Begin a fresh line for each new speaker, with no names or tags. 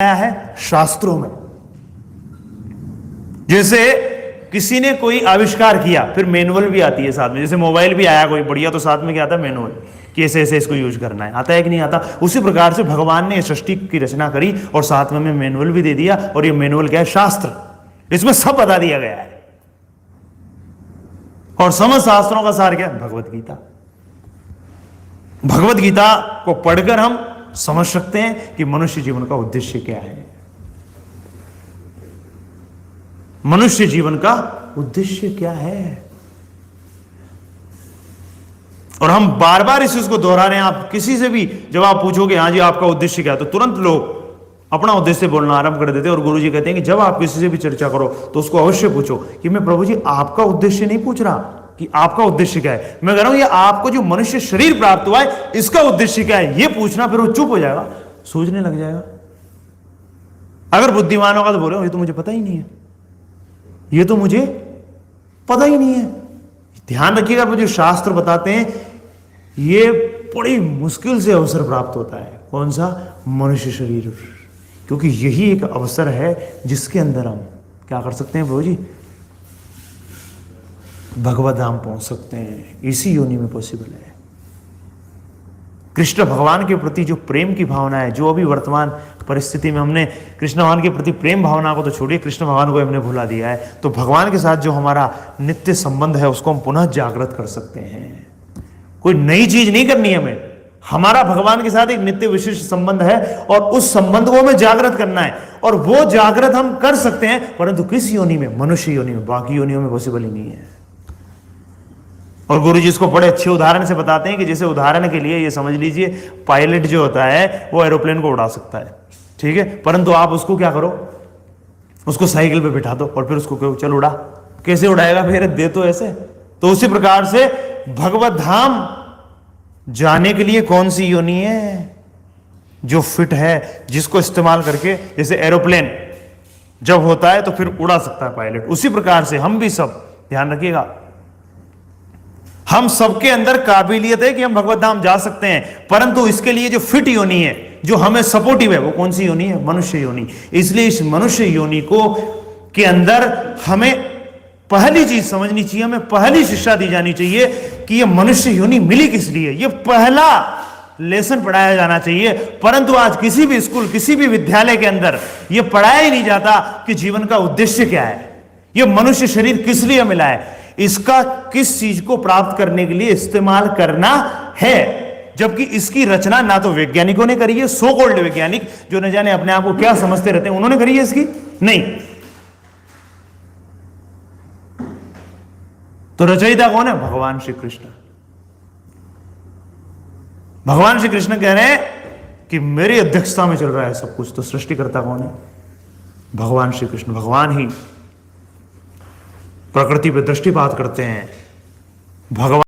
आया है शास्त्रों में। जैसे किसी ने कोई आविष्कार किया, फिर मैनुअल भी आती है साथ में। जैसे मोबाइल भी आया कोई बढ़िया, तो साथ में क्या आता है? मैनुअल, कि ऐसे ऐसे इसको यूज करना है। आता है कि नहीं आता? उसी प्रकार से भगवान ने सृष्टि की रचना करी और साथ में मैनुअल भी दे दिया। और ये मैनुअल क्या है? शास्त्र। इसमें सब बता दिया गया है। और समस्त शास्त्रों का सार क्या है? भगवत गीता। भगवत गीता को पढ़कर हम समझ सकते हैं कि मनुष्य जीवन का उद्देश्य क्या है। मनुष्य जीवन का उद्देश्य क्या है। और हम बार बार इस चीज को दोहरा रहे हैं। आप किसी से भी जब आप पूछोगे हाँ जी आपका उद्देश्य क्या है, तो तुरंत लोग अपना उद्देश्य बोलना आरंभ कर देते हैं। और गुरु जी कहते हैं कि जब आप किसी से भी चर्चा करो तो उसको अवश्य पूछो कि मैं प्रभु जी आपका उद्देश्य नहीं पूछ रहा कि आपका उद्देश्य क्या है, मैं कह रहा हूं ये आपको जो मनुष्य शरीर प्राप्त हुआ है इसका उद्देश्य क्या है, ये पूछना। फिर वो चुप हो जाएगा, सोचने लग जाएगा। अगर बुद्धिमान होगा तो बोले ये तो मुझे पता ही नहीं है, ये तो मुझे पता ही नहीं है। ध्यान रखिएगा, मुझे शास्त्र बताते हैं ये बड़ी मुश्किल से अवसर प्राप्त होता है। कौन सा? मनुष्य शरीर। क्योंकि यही एक अवसर है जिसके अंदर हम क्या कर सकते हैं प्रभु जी? भगवत धाम पहुंच सकते हैं। इसी योनि में पॉसिबल है। कृष्ण भगवान के प्रति जो प्रेम की भावना है, जो अभी वर्तमान परिस्थिति में हमने कृष्ण भगवान के प्रति प्रेम भावना को तो छोड़िए, कृष्ण भगवान को हमने भुला दिया है, तो भगवान के साथ जो हमारा नित्य संबंध है उसको हम पुनः जागृत कर सकते हैं। कोई नई चीज नहीं करनी है हमें। हमारा भगवान के साथ एक नित्य विशिष्ट संबंध है और उस संबंध को हमें जागृत करना है। और वो जागृत हम कर सकते हैं, परंतु किस योनि में? मनुष्य योनि में। बाकी योनियों में पॉसिबल ही नहीं है। और गुरु जी इसको बड़े अच्छे उदाहरण से बताते हैं कि जैसे उदाहरण के लिए ये समझ लीजिए, पायलट जो होता है वो एरोप्लेन को उड़ा सकता है, ठीक है, परंतु आप उसको क्या करो? उसको साइकिल पे बिठा दो और फिर उसको कहो चल उड़ा। कैसे उड़ाएगा? फिर दे तो ऐसे। तो उसी प्रकार से भगवत धाम जाने के लिए कौन सी योनि है जो फिट है, जिसको इस्तेमाल करके जैसे एरोप्लेन जब होता है तो फिर उड़ा सकता है पायलट, उसी प्रकार से हम भी सब ध्यान रखिएगा, हम सबके अंदर काबिलियत है कि हम भगवत धाम जा सकते हैं, परंतु इसके लिए जो फिट योनि है, जो हमें सपोर्टिव है, वो कौन सी योनि है? मनुष्य योनि। इसलिए इस मनुष्य योनि को के अंदर हमें पहली चीज समझनी चाहिए, हमें पहली शिक्षा दी जानी चाहिए कि ये मनुष्य योनि मिली किस लिए। ये पहला लेसन पढ़ाया जाना चाहिए। परंतु आज किसी भी स्कूल, किसी भी विद्यालय के अंदर ये पढ़ाया ही नहीं जाता कि जीवन का उद्देश्य क्या है, ये मनुष्य शरीर किस लिए मिला है, इसका किस चीज को प्राप्त करने के लिए इस्तेमाल करना है। जबकि इसकी रचना ना तो वैज्ञानिकों ने करी है, सो कॉल्ड वैज्ञानिक जो न जाने अपने आप को क्या समझते रहते हैं, उन्होंने करी है इसकी? नहीं। तो रचयिता कौन है? भगवान श्री कृष्ण। भगवान श्री कृष्ण कह रहे हैं कि मेरी अध्यक्षता में चल रहा है सब कुछ। तो सृष्टिकर्ता कौन है? भगवान श्री कृष्ण। भगवान ही प्रकृति पे दृष्टिपात करते हैं। भगवान